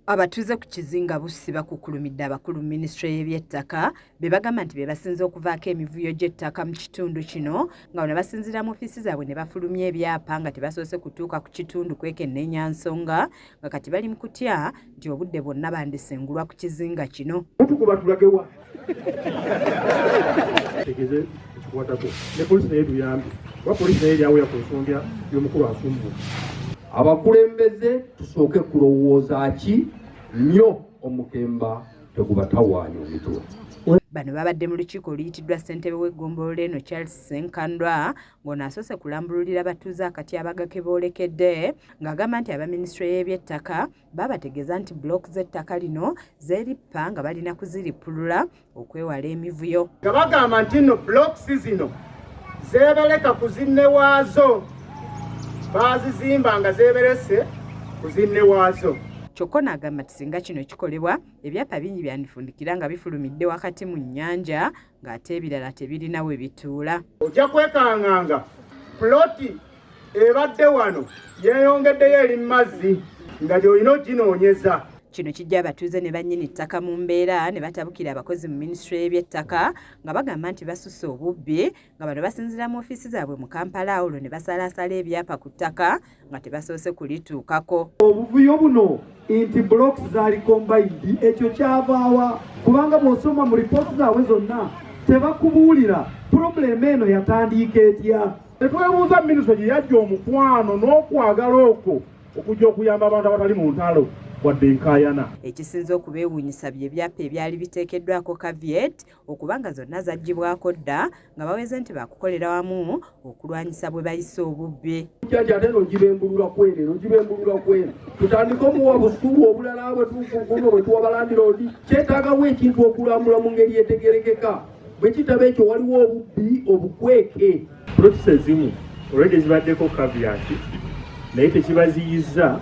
Abatuuze ku Kizinga Bussi bakukulumidde abakulu mu minisitule y'ebyettaka be bagamba nti be basinze okuvaako emivuyo gy'ettaka mu kitundu kino nga bano basinziira mu ofiisi zaabwe ne bafulumya ebyapa nga tebasoose kutuuka ku kitundu kwekenneenya nsonga nga kati bali mu kutya nti obudde bwonna bandisengulwa ku kizinga kino. Tukuba tulagewa tegeze ekikwatako ne poliisi naye tuyambye kuba poliisi naye eryaweya ku nsonga y'omukulu asumbu. Abakulembeze tusooke kulowooza ki nnyo omukemba tegubatawaanya omitwe. Bano babadde mu lukiiko oluyitiddwa ssentebe w'eggombolola eno Charles Senkandwa ng'ono asoose kulambululira abatuuze akatyabaga ke boolekedde ng'agamba nti abaminisitule y'ebyettaka babategeeza nti bulooku z'ettaka lino zeerippa nga balina kuzirippulula okwewala emivuyo. Nga bagamba nti nno bulookusi zino zeebaleka ku zinne waazo baazizimba nga zeeberese ku zinne waazo. Kyokka n'agamba nti singa kino kikolebwa ebyapa bingi byandifundikira nga bifulumidde wakati mu nnyanja ng'ate ebirala tebirina we bituula. Ojja kwekanganga puloti ebadde wano yeeyongeddeyo eri mu mazzi nga gy'olina oginoonyeza. Kino kijja abatuuze ne bannyini ttaka mu mbeera ne batabukira abakozi mu minisitule y'ebyettaka nga bagamba nti basusse obubbi nga bano basinziira mu ofiisi zaabwe mu Kampala olwo ne basalaasala ebyapa ku ttaka nga tebasoose kulituukako. Obuvuyo buno nti blocks zaali combined ekyo kyavaawa kubanga bw'osoma mu lipooti zaabwe zonna tebakubuulira purobulemu eno yatandiika etya. Netwebuuza minisitule gye yajja omukwano n'okwagala okwo okujja okuyamba abantu abatali mu ntalo wadde enkaayana. Ekisinze okubeewuunyisa bye byapa ebyali biteekeddwako caveat okuba nga zonna zaggyibwako dda nga baweze nti baakukolera wamu okulwanyisa bwe bayisa obubbi. Jjajja ate n'ogibembulula kwene tutandike omuwa busuulu obulala bwetukuguno bwe tuwa balandiroodi kyetaagawo ekintu okulambula mu ngeri etegerekeka bwe kitaba ekyo waliwo obubbi obukweke. Pulotisi ezimu olwedde zibaddeko caveat naye tekibaziyiza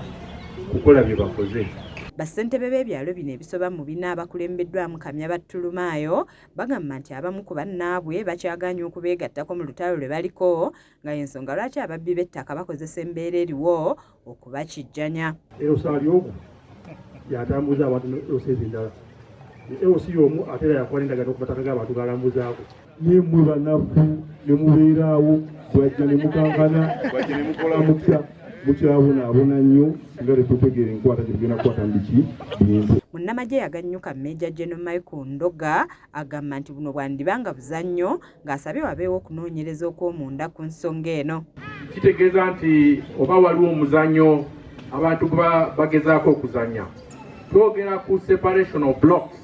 kukola bye bakoze. Bassentebe b'ebyalo bino ebisoba mu bina abakulembeddwamu Kamya Battulumaayo bagamba nti abamu ku bannaabwe bakyagaanye okubeegattako mu lutalo lwe baliko nga y'ensonga lwaki ababbi b'ettaka bakozesa embeera eriwo okubakijjanya. Erosaali ogwo yatambuza abantu n'eroseezi endala. Erosi y'omu ate era yakuba n'endagaano ku mataka g'abantu galambuzaako. Naye mmwe banafu ne mubeeraawo bwajja ne mukankana Bajja ne mukola mutya mukyabonaabona nnyo nga tetutegeera enkwata gye tugenda kukwata mu biki bintu. Munnamagye yagannyuka Major General Michael Ndoga agamba nti buno bwandibanga buzannyo ng'asabye wabeewo okunoonyereza okw'omunda ku nsonga eno. Kitegeeza nti oba waliwo omuzannyo abantu gwe bagezaako okuzannya. Twogera ku separation of blocks.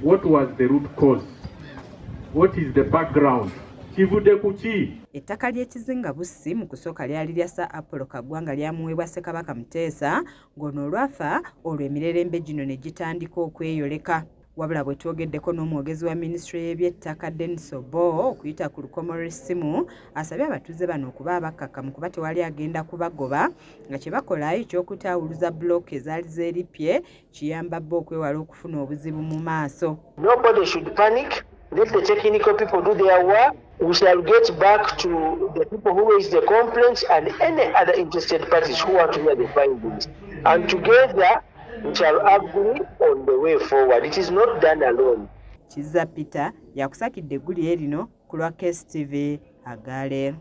What was the root cause? What is the background? Kivudde ku ki? Ettaka ly'ekizinga Bussi mu kusooka lyali lya Sir Apollo Kaggwa nga lyamuweebwa Ssekabaka Muteesa ng'ono olwafa olwo emirerembe gino ne gitandika okweyoleka. Wabula bwe twogeddeko n'omwogezi wa minisitule y'ebyettaka Dennis Obo okuyita ku lukomo lw'essimu asabye abatuuze bano okuba abakkakkamu kuba tewali agenda kubagoba nga kye bakola eky'okutaawuluza bulooka ezaali zeeripye kiyamba bo okwewala okufuna obuzibu mu maaso. Nobody should panic. Let the technical people do their work. We shall get back to the people who raised the complaints and any other interested parties who want to hear the findings. And together, we shall agree on the way forward. It is not done alone. Kizza Peter yakusakidde eggulire lino ku lwa KSTV Agale.